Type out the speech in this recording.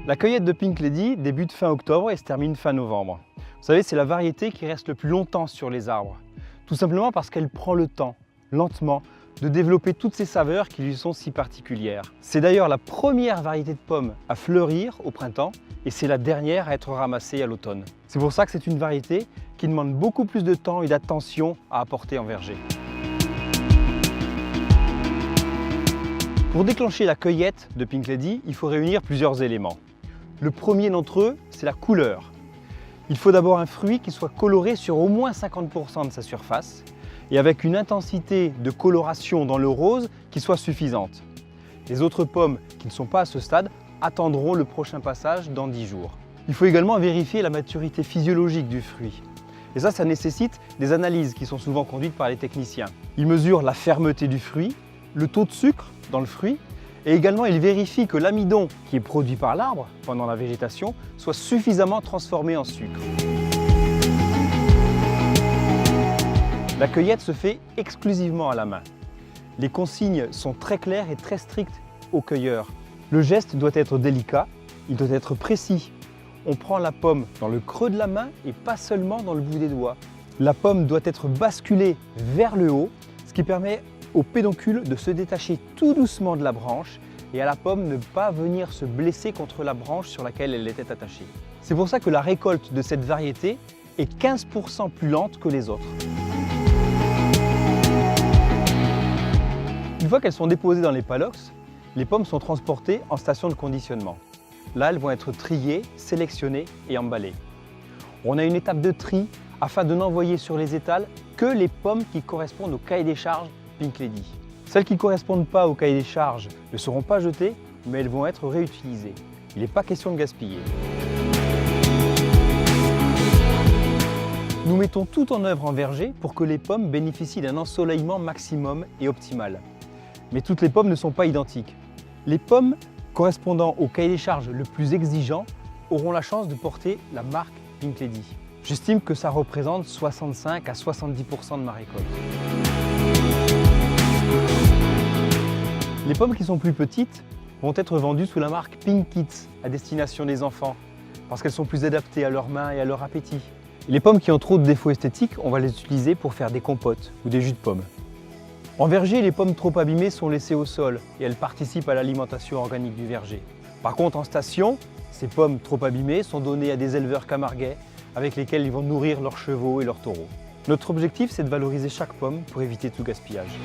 La cueillette de Pink Lady débute fin octobre et se termine fin novembre. Vous savez, c'est la variété qui reste le plus longtemps sur les arbres. Tout simplement parce qu'elle prend le temps, lentement, de développer toutes ces saveurs qui lui sont si particulières. C'est d'ailleurs la première variété de pommes à fleurir au printemps et c'est la dernière à être ramassée à l'automne. C'est pour ça que c'est une variété qui demande beaucoup plus de temps et d'attention à apporter en verger. Pour déclencher la cueillette de Pink Lady, il faut réunir plusieurs éléments. Le premier d'entre eux, c'est la couleur. Il faut d'abord un fruit qui soit coloré sur au moins 50% de sa surface et avec une intensité de coloration dans le rose qui soit suffisante. Les autres pommes qui ne sont pas à ce stade attendront le prochain passage dans 10 jours. Il faut également vérifier la maturité physiologique du fruit. Et ça nécessite des analyses qui sont souvent conduites par les techniciens. Ils mesurent la fermeté du fruit, le taux de sucre dans le fruit et également ils vérifient que l'amidon qui est produit par l'arbre pendant la végétation soit suffisamment transformé en sucre. La cueillette se fait exclusivement à la main. Les consignes sont très claires et très strictes aux cueilleurs. Le geste doit être délicat, il doit être précis. On prend la pomme dans le creux de la main et pas seulement dans le bout des doigts. La pomme doit être basculée vers le haut, ce qui permet au pédoncule de se détacher tout doucement de la branche et à la pomme ne pas venir se blesser contre la branche sur laquelle elle était attachée. C'est pour ça que la récolte de cette variété est 15% plus lente que les autres. Une fois qu'elles sont déposées dans les paddocks, les pommes sont transportées en station de conditionnement. Là, elles vont être triées, sélectionnées et emballées. On a une étape de tri afin de n'envoyer sur les étals que les pommes qui correspondent au cahier des charges Pink Lady. Celles qui ne correspondent pas au cahier des charges ne seront pas jetées, mais elles vont être réutilisées. Il n'est pas question de gaspiller. Nous mettons tout en œuvre en verger pour que les pommes bénéficient d'un ensoleillement maximum et optimal. Mais toutes les pommes ne sont pas identiques. Les pommes correspondant au cahier des charges le plus exigeant auront la chance de porter la marque Pink Lady. J'estime que ça représente 65 à 70% de ma récolte. Les pommes qui sont plus petites vont être vendues sous la marque Pink Kids à destination des enfants parce qu'elles sont plus adaptées à leurs mains et à leur appétit. Et les pommes qui ont trop de défauts esthétiques, on va les utiliser pour faire des compotes ou des jus de pommes. En verger, les pommes trop abîmées sont laissées au sol et elles participent à l'alimentation organique du verger. Par contre, en station, ces pommes trop abîmées sont données à des éleveurs camarguais avec lesquels ils vont nourrir leurs chevaux et leurs taureaux. Notre objectif, c'est de valoriser chaque pomme pour éviter tout gaspillage.